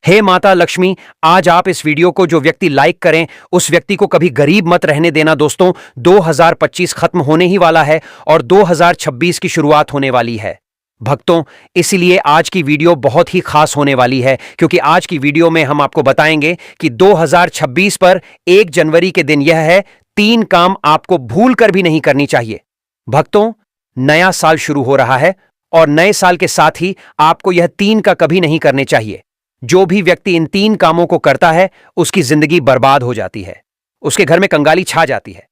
हे माता लक्ष्मी, आज आप इस वीडियो को जो व्यक्ति लाइक करें उस व्यक्ति को कभी गरीब मत रहने देना। दोस्तों, 2025 खत्म होने ही वाला है और 2026 की शुरुआत होने वाली है भक्तों। इसीलिए आज की वीडियो बहुत ही खास होने वाली है, क्योंकि आज की वीडियो में हम आपको बताएंगे कि 2026 पर 1 जनवरी के दिन यह है 3 काम आपको भूल कर भी नहीं करनी चाहिए। भक्तों, नया साल शुरू हो रहा है और नए साल के साथ ही आपको यह 3 का कभी नहीं करने चाहिए। जो भी व्यक्ति इन 3 कामों को करता है उसकी जिंदगी बर्बाद हो जाती है, उसके घर में कंगाली छा जाती है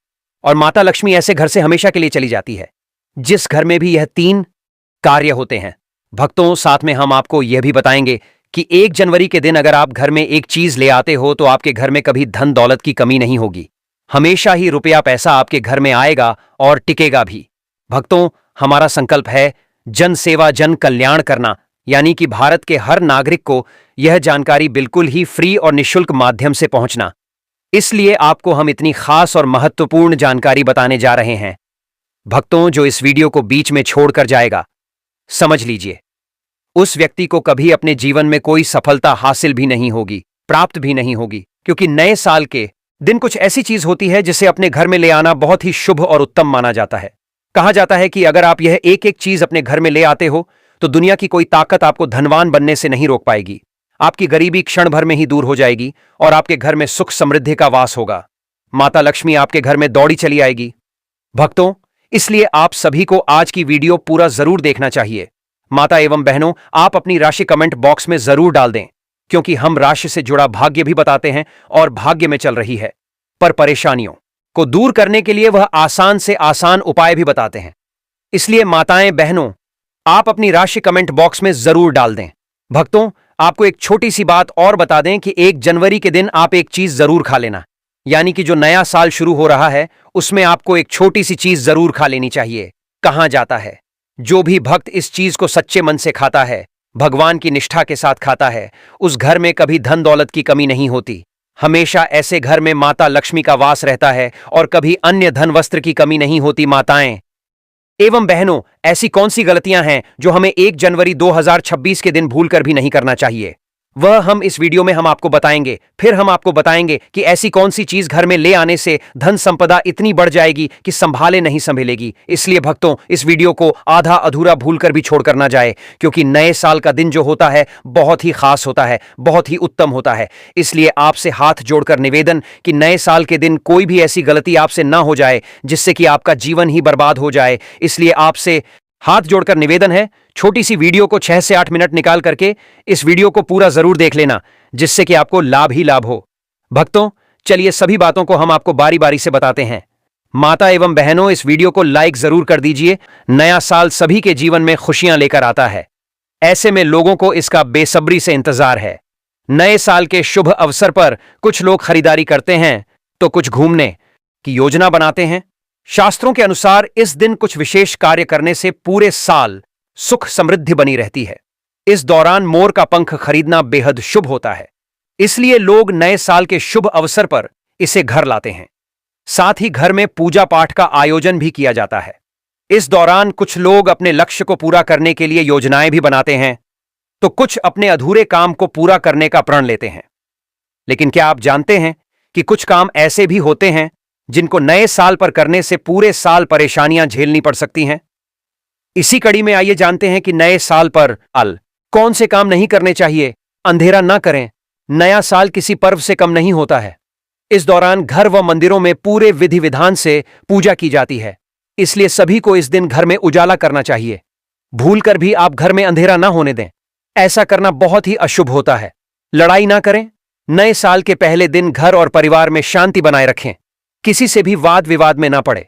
और माता लक्ष्मी ऐसे घर से हमेशा के लिए चली जाती है जिस घर में भी यह 3 कार्य होते हैं। भक्तों, साथ में हम आपको यह भी बताएंगे कि 1 जनवरी के दिन अगर आप घर में एक चीज ले आते हो तो आपके घर में कभी धन दौलत की कमी नहीं होगी। हमेशा ही रुपया पैसा आपके घर में आएगा और टिकेगा भी। भक्तों, हमारा संकल्प है जन सेवा जन कल्याण करना, यानी कि भारत के हर नागरिक को यह जानकारी बिल्कुल ही फ्री और निःशुल्क माध्यम से पहुंचना। इसलिए आपको हम इतनी खास और महत्वपूर्ण जानकारी बताने जा रहे हैं। भक्तों, जो इस वीडियो को बीच में छोड़कर जाएगा, समझ लीजिए उस व्यक्ति को कभी अपने जीवन में कोई सफलता हासिल भी नहीं होगी, प्राप्त भी नहीं होगी, क्योंकि नए साल के दिन कुछ ऐसी चीज होती है जिसे अपने घर में ले आना बहुत ही शुभ और उत्तम माना जाता है। कहा जाता है कि अगर आप यह एक एक चीज अपने घर में ले आते हो तो दुनिया की कोई ताकत आपको धनवान बनने से नहीं रोक पाएगी। आपकी गरीबी क्षण भर में ही दूर हो जाएगी और आपके घर में सुख समृद्धि का वास होगा। माता लक्ष्मी आपके घर में दौड़ी चली आएगी। भक्तों, इसलिए आप सभी को आज की वीडियो पूरा जरूर देखना चाहिए। माता एवं बहनों, आप अपनी राशि कमेंट बॉक्स में जरूर डाल दें, क्योंकि हम राशि से जुड़ा भाग्य भी बताते हैं और भाग्य में चल रही है पर परेशानियों को दूर करने के लिए वह आसान से आसान उपाय भी बताते हैं। इसलिए माताएं बहनों, आप अपनी राशि कमेंट बॉक्स में जरूर डाल दें। भक्तों, आपको एक छोटी सी बात और बता दें कि 1 जनवरी के दिन आप एक चीज जरूर खा लेना, यानी कि जो नया साल शुरू हो रहा है उसमें आपको एक छोटी सी चीज जरूर खा लेनी चाहिए। कहा जाता है जो भी भक्त इस चीज को सच्चे मन से खाता है, भगवान की निष्ठा के साथ खाता है, उस घर में कभी धन दौलत की कमी नहीं होती। हमेशा ऐसे घर में माता लक्ष्मी का वास रहता है और कभी अन्य धन वस्त्र की कमी नहीं होती। माताएं एवं बहनों, ऐसी कौन सी गलतियां हैं जो हमें 1 जनवरी 2026 के दिन भूलकर भी नहीं करना चाहिए, वह हम इस वीडियो में हम आपको बताएंगे। फिर हम आपको बताएंगे कि ऐसी कौन सी चीज घर में ले आने से धन संपदा इतनी बढ़ जाएगी कि संभाले नहीं संभलेगी। इसलिए भक्तों, इस वीडियो को आधा अधूरा भूलकर भी छोड़कर ना जाए, क्योंकि नए साल का दिन जो होता है बहुत ही खास होता है, बहुत ही उत्तम होता है। इसलिए आपसे हाथ जोड़कर निवेदन कि नए साल के दिन कोई भी ऐसी गलती आपसे ना हो जाए जिससे कि आपका जीवन ही बर्बाद हो जाए। इसलिए आपसे हाथ जोड़कर निवेदन है, छोटी सी वीडियो को 6 से 8 मिनट निकाल करके इस वीडियो को पूरा जरूर देख लेना, जिससे कि आपको लाभ ही लाभ हो। भक्तों, चलिए सभी बातों को हम आपको बारी बारी से बताते हैं। माता एवं बहनों, इस वीडियो को लाइक जरूर कर दीजिए। नया साल सभी के जीवन में खुशियां लेकर आता है, ऐसे में लोगों को इसका बेसब्री से इंतजार है। नए साल के शुभ अवसर पर कुछ लोग खरीदारी करते हैं तो कुछ घूमने की योजना बनाते हैं। शास्त्रों के अनुसार इस दिन कुछ विशेष कार्य करने से पूरे साल सुख समृद्धि बनी रहती है। इस दौरान मोर का पंख खरीदना बेहद शुभ होता है, इसलिए लोग नए साल के शुभ अवसर पर इसे घर लाते हैं। साथ ही घर में पूजा पाठ का आयोजन भी किया जाता है। इस दौरान कुछ लोग अपने लक्ष्य को पूरा करने के लिए योजनाएं भी बनाते हैं, तो कुछ अपने अधूरे काम को पूरा करने का प्रण लेते हैं। लेकिन क्या आप जानते हैं कि कुछ काम ऐसे भी होते हैं जिनको नए साल पर करने से पूरे साल परेशानियां झेलनी पड़ सकती हैं? इसी कड़ी में आइए जानते हैं कि नए साल पर कौन से काम नहीं करने चाहिए। अंधेरा ना करें, नया साल किसी पर्व से कम नहीं होता है। इस दौरान घर व मंदिरों में पूरे विधि विधान से पूजा की जाती है, इसलिए सभी को इस दिन घर में उजाला करना चाहिए। भूलकर भी आप घर में अंधेरा ना होने दें, ऐसा करना बहुत ही अशुभ होता है। लड़ाई ना करें, नए साल के पहले दिन घर और परिवार में शांति बनाए रखें, किसी से भी वाद विवाद में ना पड़े।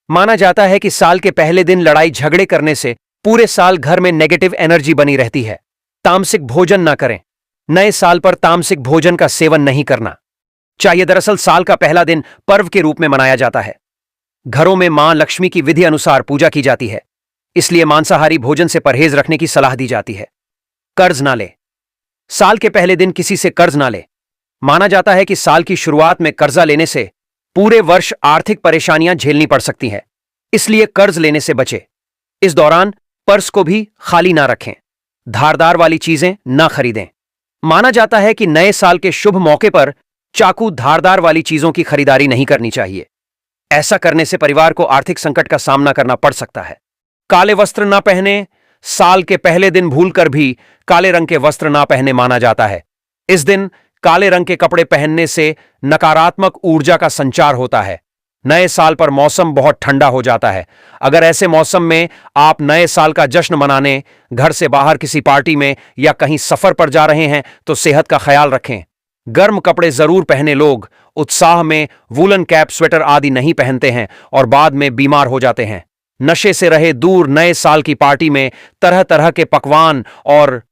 माना जाता है कि साल के पहले दिन लड़ाई झगड़े करने से पूरे साल घर में नेगेटिव एनर्जी बनी रहती है। तामसिक भोजन ना करें, नए साल पर तामसिक भोजन का सेवन नहीं करना चाहिए। दरअसल साल का पहला दिन पर्व के रूप में मनाया जाता है। घरों में मां लक्ष्मी की विधि अनुसार पूजा की जाती है, इसलिए मांसाहारी भोजन से परहेज रखने की सलाह दी जाती है। कर्ज ना ले, साल के पहले दिन किसी से कर्ज ना ले। माना जाता है कि साल की शुरुआत में कर्जा लेने से पूरे वर्ष आर्थिक परेशानियां झेलनी पड़ सकती हैं, इसलिए कर्ज लेने से बचे। इस दौरान पर्स को भी खाली ना रखें, धारदार वाली चीजें ना खरीदें। माना जाता है कि नए साल के शुभ मौके पर चाकू धारदार वाली चीजों की खरीदारी नहीं करनी चाहिए। ऐसा करने से परिवार को आर्थिक संकट का सामना करना पड़ सकता है। काले वस्त्र ना पहने। साल के पहले दिन भूलकर भी काले रंग के वस्त्र ना पहने माना जाता है। इस दिन काले रंग के कपड़े पहनने से नकारात्मक ऊर्जा का संचार होता है। नए साल पर मौसम बहुत ठंडा हो जाता है। अगर ऐसे मौसम में आप नए साल का जश्न मनाने घर से बाहर किसी पार्टी में या कहीं सफर पर जा रहे हैं तो सेहत का ख्याल रखें। गर्म कपड़े जरूर पहने। लोग उत्साह में वूलन कैप, स्वेटर आदि नहीं पहनते हैं और बाद में बीमार हो जाते हैं। नशे से रहे दूर। नए साल की पार्टी में तरह तरह के पकवान और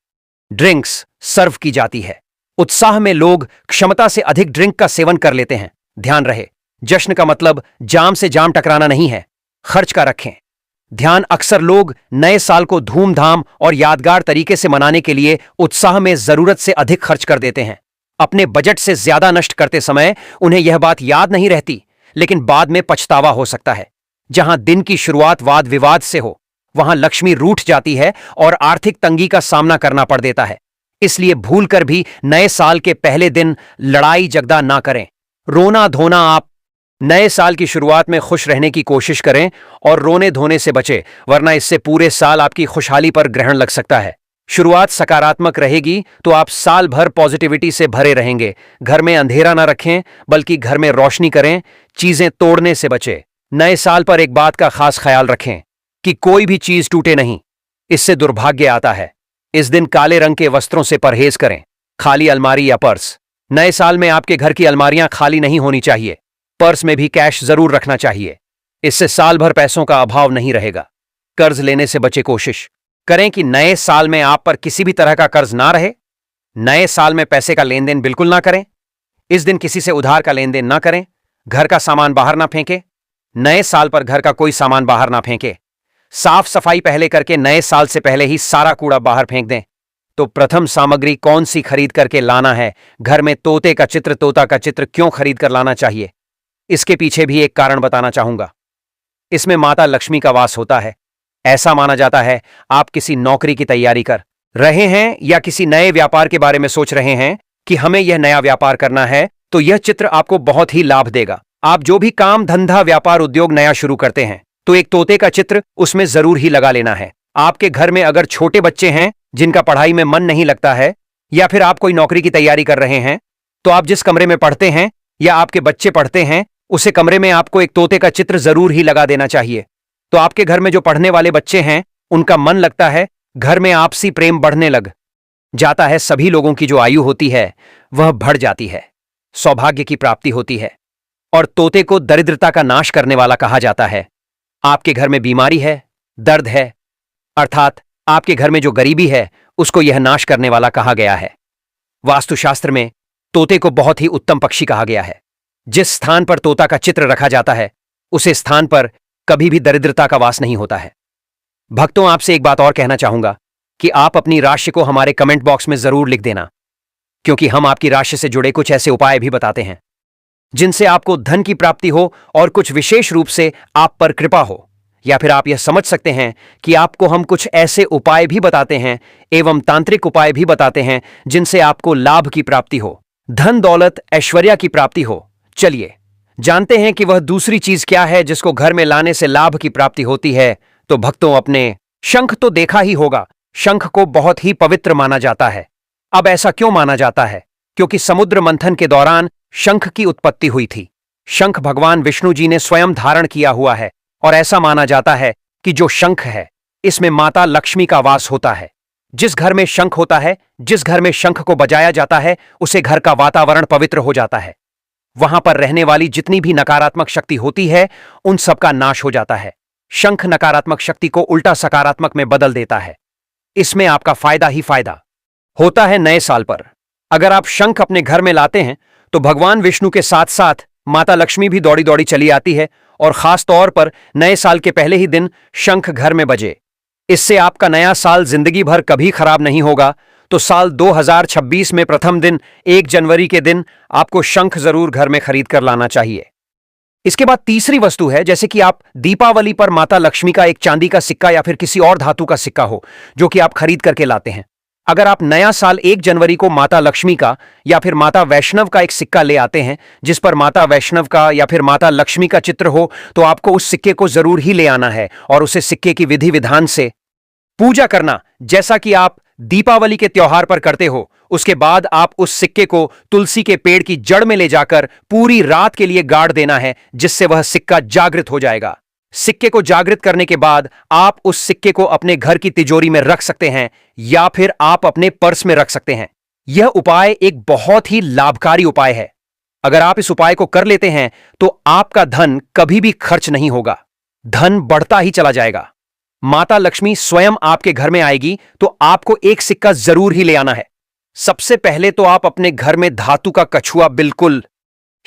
ड्रिंक्स सर्व की जाती है। उत्साह में लोग क्षमता से अधिक ड्रिंक का सेवन कर लेते हैं। ध्यान रहे, जश्न का मतलब जाम से जाम टकराना नहीं है। खर्च का रखें ध्यान। अक्सर लोग नए साल को धूमधाम और यादगार तरीके से मनाने के लिए उत्साह में जरूरत से अधिक खर्च कर देते हैं। अपने बजट से ज्यादा नष्ट करते समय उन्हें यह बात याद नहीं रहती, लेकिन बाद में पछतावा हो सकता है। जहां दिन की शुरुआत वाद विवाद से हो, वहां लक्ष्मी रूठ जाती है और आर्थिक तंगी का सामना करना पड़ देता है। इसलिए भूलकर भी नए साल के पहले दिन लड़ाई झगड़ा ना करें। रोना धोना। आप नए साल की शुरुआत में खुश रहने की कोशिश करें और रोने धोने से बचें, वरना इससे पूरे साल आपकी खुशहाली पर ग्रहण लग सकता है। शुरुआत सकारात्मक रहेगी तो आप साल भर पॉजिटिविटी से भरे रहेंगे। घर में अंधेरा ना रखें, बल्कि घर में रोशनी करें। चीजें तोड़ने से बचें। नए साल पर एक बात का खास ख्याल रखें कि कोई भी चीज टूटे नहीं, इससे दुर्भाग्य आता है। इस दिन काले रंग के वस्त्रों से परहेज करें। खाली अलमारी या पर्स। नए साल में आपके घर की अलमारियां खाली नहीं होनी चाहिए। पर्स में भी कैश जरूर रखना चाहिए। इससे साल भर पैसों का अभाव नहीं रहेगा। कर्ज लेने से बचे। कोशिश करें कि नए साल में आप पर किसी भी तरह का कर्ज ना रहे। नए साल में पैसे का लेन देन बिल्कुल ना करें। इस दिन किसी से उधार का लेन देन ना करें। घर का सामान बाहर ना फेंके। नए साल पर घर का कोई सामान बाहर ना फेंके। साफ सफाई पहले करके नए साल से पहले ही सारा कूड़ा बाहर फेंक दें। तो प्रथम सामग्री कौन सी खरीद करके लाना है? घर में तोता का चित्र क्यों खरीद कर लाना चाहिए? इसके पीछे भी एक कारण बताना चाहूंगा। इसमें माता लक्ष्मी का वास होता है। ऐसा माना जाता है आप किसी नौकरी की तैयारी कर रहे हैं या किसी नए व्यापार के बारे में सोच रहे हैं कि हमें यह नया व्यापार करना है, तो यह चित्र आपको बहुत ही लाभ देगा। आप जो भी काम धंधा व्यापार उद्योग नया शुरू करते हैं तो एक तोते का चित्र उसमें जरूर ही लगा लेना है। आपके घर में अगर छोटे बच्चे हैं जिनका पढ़ाई में मन नहीं लगता है, या फिर आप कोई नौकरी की तैयारी कर रहे हैं, तो आप जिस कमरे में पढ़ते हैं या आपके बच्चे पढ़ते हैं उसे कमरे में आपको एक तोते का चित्र जरूर ही लगा देना चाहिए। तो आपके घर में जो पढ़ने वाले बच्चे हैं उनका मन लगता है, घर में आपसी प्रेम बढ़ने लग जाता है। सभी लोगों की जो आयु होती है वह बढ़ जाती है। सौभाग्य की प्राप्ति होती है और तोते को दरिद्रता का नाश करने वाला कहा जाता है। आपके घर में बीमारी है, दर्द है, अर्थात आपके घर में जो गरीबी है उसको यह नाश करने वाला कहा गया है। वास्तुशास्त्र में तोते को बहुत ही उत्तम पक्षी कहा गया है। जिस स्थान पर तोता का चित्र रखा जाता है उसे स्थान पर कभी भी दरिद्रता का वास नहीं होता है। भक्तों, आपसे एक बात और कहना चाहूंगा कि आप अपनी राशि को हमारे कमेंट बॉक्स में जरूर लिख देना, क्योंकि हम आपकी राशि से जुड़े कुछ ऐसे उपाय भी बताते हैं जिनसे आपको धन की प्राप्ति हो और कुछ विशेष रूप से आप पर कृपा हो। या फिर आप यह समझ सकते हैं कि आपको हम कुछ ऐसे उपाय भी बताते हैं एवं तांत्रिक उपाय भी बताते हैं जिनसे आपको लाभ की प्राप्ति हो, धन दौलत ऐश्वर्या की प्राप्ति हो। चलिए जानते हैं कि वह दूसरी चीज क्या है जिसको घर में लाने से लाभ की प्राप्ति होती है। तो भक्तों, अपने शंख तो देखा ही होगा। शंख को बहुत ही पवित्र माना जाता है। अब ऐसा क्यों माना जाता है? क्योंकि समुद्र मंथन के दौरान शंख की उत्पत्ति हुई थी। शंख भगवान विष्णु जी ने स्वयं धारण किया हुआ है और ऐसा माना जाता है कि जो शंख है इसमें माता लक्ष्मी का वास होता है। जिस घर में शंख होता है, जिस घर में शंख को बजाया जाता है, उसे घर का वातावरण पवित्र हो जाता है। वहां पर रहने वाली जितनी भी नकारात्मक शक्ति होती है उन सब का नाश हो जाता है। शंख नकारात्मक शक्ति को उल्टा सकारात्मक में बदल देता है। इसमें आपका फायदा ही फायदा होता है। नए साल पर अगर आप शंख अपने घर में लाते हैं तो भगवान विष्णु के साथ साथ माता लक्ष्मी भी दौड़ी दौड़ी चली आती है, और खास तौर पर नए साल के पहले ही दिन शंख घर में बजे। इससे आपका नया साल जिंदगी भर कभी खराब नहीं होगा। तो साल 2026 में प्रथम दिन 1 जनवरी के दिन आपको शंख जरूर घर में खरीद कर लाना चाहिए। इसके बाद तीसरी वस्तु है, जैसे कि आप दीपावली पर माता लक्ष्मी का एक चांदी का सिक्का या फिर किसी और धातु का सिक्का हो जो कि आप खरीद करके लाते हैं। अगर आप नया साल 1 जनवरी को माता लक्ष्मी का या फिर माता वैष्णव का एक सिक्का ले आते हैं जिस पर माता वैष्णव का या फिर माता लक्ष्मी का चित्र हो, तो आपको उस सिक्के को जरूर ही ले आना है और उसे सिक्के की विधि विधान से पूजा करना, जैसा कि आप दीपावली के त्योहार पर करते हो। उसके बाद आप उस सिक्के को तुलसी के पेड़ की जड़ में ले जाकर पूरी रात के लिए गाड़ देना है, जिससे वह सिक्का जागृत हो जाएगा। सिक्के को जागृत करने के बाद आप उस सिक्के को अपने घर की तिजोरी में रख सकते हैं या फिर आप अपने पर्स में रख सकते हैं। यह उपाय एक बहुत ही लाभकारी उपाय है। अगर आप इस उपाय को कर लेते हैं तो आपका धन कभी भी खर्च नहीं होगा, धन बढ़ता ही चला जाएगा। माता लक्ष्मी स्वयं आपके घर में आएगी तो आपको एक सिक्का जरूर ही ले आना है। सबसे पहले तो आप अपने घर में धातु का कछुआ बिल्कुल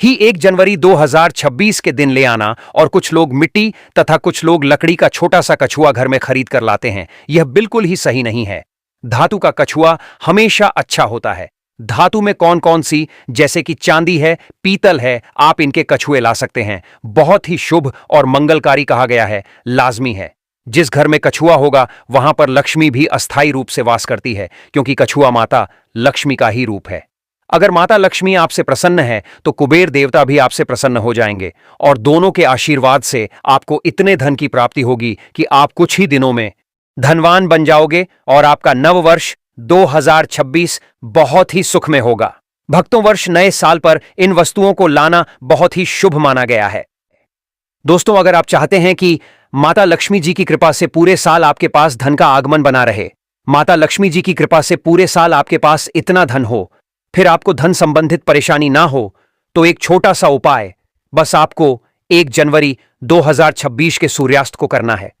ही 1 जनवरी 2026 के दिन ले आना, और कुछ लोग मिट्टी तथा कुछ लोग लकड़ी का छोटा सा कछुआ घर में खरीद कर लाते हैं। यह बिल्कुल ही सही नहीं है। धातु का कछुआ हमेशा अच्छा होता है। धातु में कौन कौन सी, जैसे कि चांदी है, पीतल है, आप इनके कछुए ला सकते हैं। बहुत ही शुभ और मंगलकारी कहा गया है, लाजमी है। जिस घर में कछुआ होगा वहां पर लक्ष्मी भी अस्थायी रूप से वास करती है, क्योंकि कछुआ माता लक्ष्मी का ही रूप है। अगर माता लक्ष्मी आपसे प्रसन्न है तो कुबेर देवता भी आपसे प्रसन्न हो जाएंगे, और दोनों के आशीर्वाद से आपको इतने धन की प्राप्ति होगी कि आप कुछ ही दिनों में धनवान बन जाओगे और आपका नव वर्ष 2026 बहुत ही सुख में होगा। भक्तों, वर्ष नए साल पर इन वस्तुओं को लाना बहुत ही शुभ माना गया है। दोस्तों, अगर आप चाहते हैं कि माता लक्ष्मी जी की कृपा से पूरे साल आपके पास धन का आगमन बना रहे, माता लक्ष्मी जी की कृपा से पूरे साल आपके पास इतना धन हो, फिर आपको धन संबंधित परेशानी ना हो, तो एक छोटा सा उपाय बस आपको 1 जनवरी 2026 के सूर्यास्त को करना है।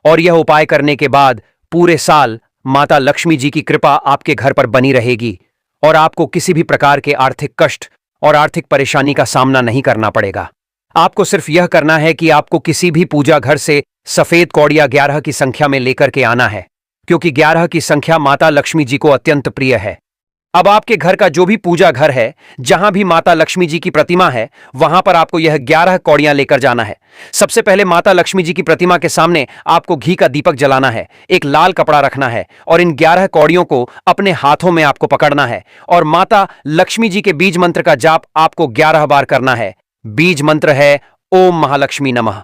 और यह उपाय करने के बाद पूरे साल माता लक्ष्मी जी की कृपा आपके घर पर बनी रहेगी और आपको किसी भी प्रकार के आर्थिक कष्ट और आर्थिक परेशानी का सामना नहीं करना पड़ेगा। आपको सिर्फ यह करना है कि आपको किसी भी पूजा घर से सफेद कौड़िया 11 की संख्या में लेकर के आना है, क्योंकि 11 की संख्या माता लक्ष्मी जी को अत्यंत प्रिय है। अब आपके घर का जो भी पूजा घर है, जहां भी माता लक्ष्मी जी की प्रतिमा है, वहां पर आपको यह 11 कौड़ियां लेकर जाना है। सबसे पहले माता लक्ष्मी जी की प्रतिमा के सामने आपको घी का दीपक जलाना है, एक लाल कपड़ा रखना है और इन 11 कौड़ियों को अपने हाथों में आपको पकड़ना है और माता लक्ष्मी जी के बीज मंत्र का जाप आपको 11 बार करना है। बीज मंत्र है ओम महालक्ष्मी नमः।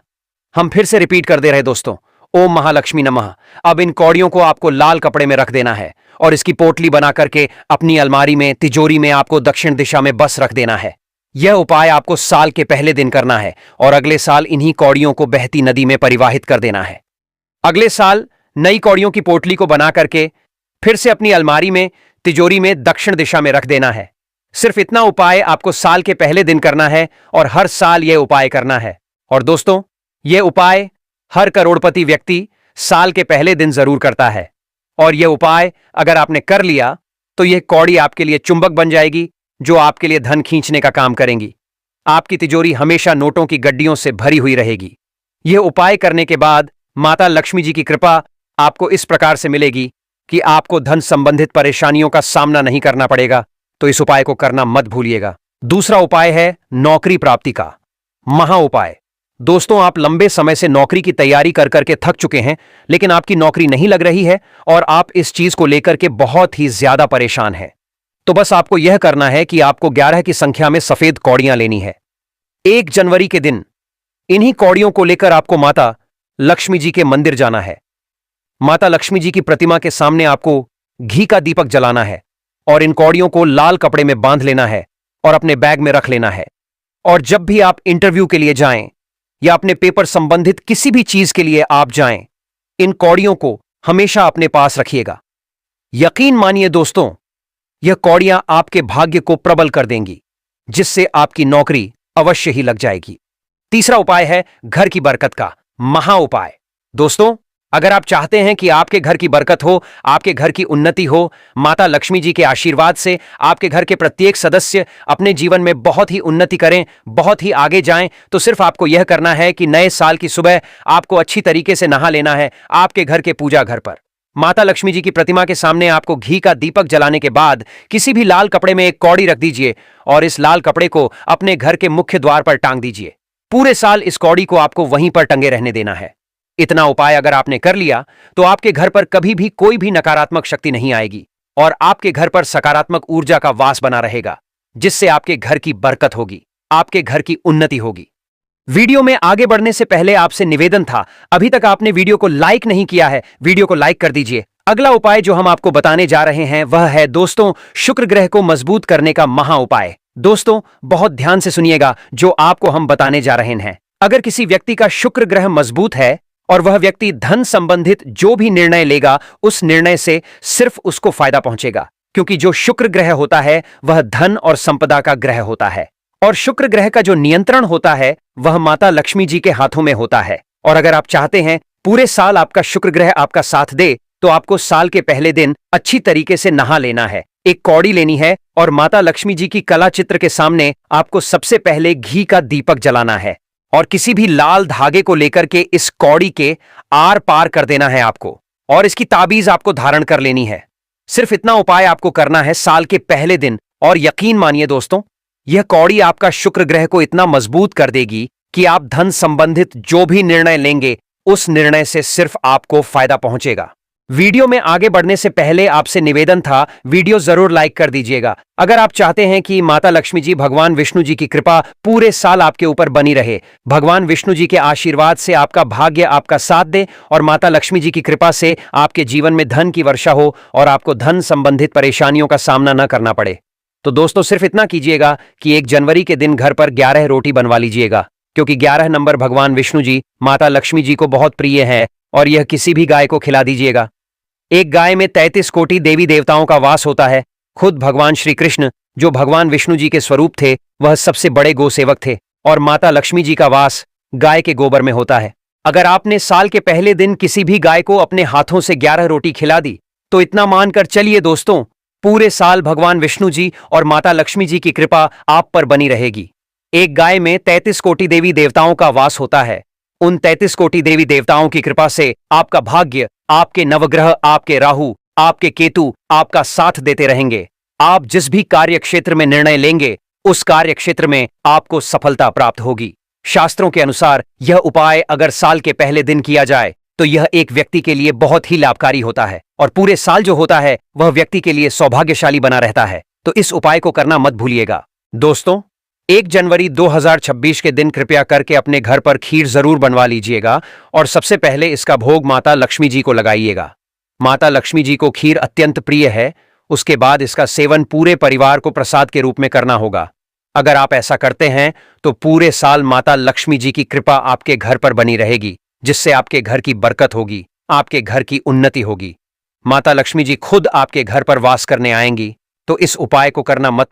हम फिर से रिपीट कर दे रहे दोस्तों, ओम महालक्ष्मी नमः। अब इन कौड़ियों को आपको लाल कपड़े में रख देना है और इसकी पोटली बना करके अपनी अलमारी में, तिजोरी में आपको दक्षिण दिशा में बस रख देना है। यह उपाय आपको साल के पहले दिन करना है और अगले साल इन्हीं कौड़ियों को बहती नदी में परिवाहित कर देना है। अगले साल नई कौड़ियों की पोटली को बना करके फिर से अपनी अलमारी में, तिजोरी में दक्षिण दिशा में रख देना है। सिर्फ इतना उपाय आपको साल के पहले दिन करना है और हर साल यह उपाय करना है। और दोस्तों, यह उपाय हर करोड़पति व्यक्ति साल के पहले दिन जरूर करता है, और यह उपाय अगर आपने कर लिया तो यह कौड़ी आपके लिए चुंबक बन जाएगी, जो आपके लिए धन खींचने का काम करेंगी। आपकी तिजोरी हमेशा नोटों की गड्डियों से भरी हुई रहेगी। यह उपाय करने के बाद माता लक्ष्मी जी की कृपा आपको इस प्रकार से मिलेगी कि आपको धन संबंधित परेशानियों का सामना नहीं करना पड़ेगा। तो इस उपाय को करना मत भूलिएगा। दूसरा उपाय है नौकरी प्राप्ति का महा उपाय। दोस्तों, आप लंबे समय से नौकरी की तैयारी कर करके थक चुके हैं, लेकिन आपकी नौकरी नहीं लग रही है और आप इस चीज को लेकर के बहुत ही ज्यादा परेशान हैं। तो बस आपको यह करना है कि आपको 11 की संख्या में सफेद कौड़ियां लेनी है। 1 जनवरी के दिन इन्हीं कौड़ियों को लेकर आपको माता लक्ष्मी जी के मंदिर जाना है। माता लक्ष्मी जी की प्रतिमा के सामने आपको घी का दीपक जलाना है और इन कौड़ियों को लाल कपड़े में बांध लेना है और अपने बैग में रख लेना है। और जब भी आप इंटरव्यू के लिए जाएं या अपने पेपर संबंधित किसी भी चीज के लिए आप जाएं, इन कौड़ियों को हमेशा अपने पास रखिएगा। यकीन मानिए दोस्तों, यह कौड़ियां आपके भाग्य को प्रबल कर देंगी, जिससे आपकी नौकरी अवश्य ही लग जाएगी। तीसरा उपाय है घर की बरकत का महा उपाय। दोस्तों, अगर आप चाहते हैं कि आपके घर की बरकत हो, आपके घर की उन्नति हो, माता लक्ष्मी जी के आशीर्वाद से आपके घर के प्रत्येक सदस्य अपने जीवन में बहुत ही उन्नति करें, बहुत ही आगे जाएं, तो सिर्फ आपको यह करना है कि नए साल की सुबह आपको अच्छी तरीके से नहा लेना है। आपके घर के पूजा घर पर माता लक्ष्मी जी की प्रतिमा के सामने आपको घी का दीपक जलाने के बाद किसी भी लाल कपड़े में एक कौड़ी रख दीजिए और इस लाल कपड़े को अपने घर के मुख्य द्वार पर टांग दीजिए। पूरे साल इस कौड़ी को आपको वहीं पर टंगे रहने देना है। इतना उपाय अगर आपने कर लिया तो आपके घर पर कभी भी कोई भी नकारात्मक शक्ति नहीं आएगी और आपके घर पर सकारात्मक ऊर्जा का वास बना रहेगा, जिससे आपके घर की बरकत होगी, आपके घर की उन्नति होगी। वीडियो में आगे बढ़ने से पहले आपसे निवेदन था, अभी तक आपने वीडियो को लाइक नहीं किया है, वीडियो को लाइक कर दीजिए। अगला उपाय जो हम आपको बताने जा रहे हैं वह है दोस्तों शुक्र ग्रह को मजबूत करने का महा उपाय। दोस्तों बहुत ध्यान से सुनिएगा जो आपको हम बताने जा रहे हैं। अगर किसी व्यक्ति का शुक्र ग्रह मजबूत है और वह व्यक्ति धन संबंधित जो भी निर्णय लेगा उस निर्णय से सिर्फ उसको फायदा पहुंचेगा, क्योंकि जो शुक्र ग्रह होता है वह धन और संपदा का ग्रह होता है और शुक्र ग्रह का जो नियंत्रण होता है वह माता लक्ष्मी जी के हाथों में होता है। और अगर आप चाहते हैं पूरे साल आपका शुक्र ग्रह आपका साथ दे तो आपको साल के पहले दिन अच्छी तरीके से नहा लेना है, एक कौड़ी लेनी है और माता लक्ष्मी जी की कला चित्र के सामने आपको सबसे पहले घी का दीपक जलाना है और किसी भी लाल धागे को लेकर के इस कौड़ी के आर पार कर देना है आपको और इसकी ताबीज आपको धारण कर लेनी है। सिर्फ इतना उपाय आपको करना है साल के पहले दिन और यकीन मानिए दोस्तों यह कौड़ी आपका शुक्र ग्रह को इतना मजबूत कर देगी कि आप धन संबंधित जो भी निर्णय लेंगे उस निर्णय से सिर्फ आपको फायदा पहुंचेगा। वीडियो में आगे बढ़ने से पहले आपसे निवेदन था वीडियो जरूर लाइक कर दीजिएगा। अगर आप चाहते हैं कि माता लक्ष्मी जी भगवान विष्णु जी की कृपा पूरे साल आपके ऊपर बनी रहे, भगवान विष्णु जी के आशीर्वाद से आपका भाग्य आपका साथ दे और माता लक्ष्मी जी की कृपा से आपके जीवन में धन की वर्षा हो और आपको धन संबंधित परेशानियों का सामना न करना पड़े, तो दोस्तों सिर्फ इतना कीजिएगा कि 1 जनवरी के दिन घर पर 11 रोटी बनवा लीजिएगा, क्योंकि 11 नंबर भगवान विष्णु जी माता लक्ष्मी जी को बहुत प्रिय है और यह किसी भी गाय को खिला दीजिएगा। एक गाय में 33 कोटि देवी देवताओं का वास होता है। खुद भगवान श्री कृष्ण जो भगवान विष्णु जी के स्वरूप थे वह सबसे बड़े गोसेवक थे और माता लक्ष्मी जी का वास गाय के गोबर में होता है। अगर आपने साल के पहले दिन किसी भी गाय को अपने हाथों से 11 रोटी खिला दी तो इतना मानकर चलिए दोस्तों पूरे साल भगवान विष्णु जी और माता लक्ष्मी जी की कृपा आप पर बनी रहेगी। एक गाय में 33 कोटि देवी देवताओं का वास होता है। उन 33 कोटि देवी देवताओं की कृपा से आपका भाग्य, आपके नवग्रह, आपके राहु, आपके केतु आपका साथ देते रहेंगे। आप जिस भी कार्य क्षेत्र में निर्णय लेंगे उस कार्य क्षेत्र में आपको सफलता प्राप्त होगी। शास्त्रों के अनुसार यह उपाय अगर साल के पहले दिन किया जाए तो यह एक व्यक्ति के लिए बहुत ही लाभकारी होता है और पूरे साल जो होता है वह व्यक्ति के लिए सौभाग्यशाली बना रहता है। तो इस उपाय को करना मत भूलिएगा। दोस्तों 1 जनवरी 2026 के दिन कृपया करके अपने घर पर खीर जरूर बनवा लीजिएगा और सबसे पहले इसका भोग माता लक्ष्मी जी को लगाइएगा। माता लक्ष्मी जी को खीर अत्यंत प्रिय है। उसके बाद इसका सेवन पूरे परिवार को प्रसाद के रूप में करना होगा। अगर आप ऐसा करते हैं तो पूरे साल माता लक्ष्मी जी की कृपा आपके घर पर बनी रहेगी, जिससे आपके घर की बरकत होगी, आपके घर की उन्नति होगी। माता लक्ष्मी जी खुद आपके घर पर वास करने आएंगी, तो इस उपाय को करना मत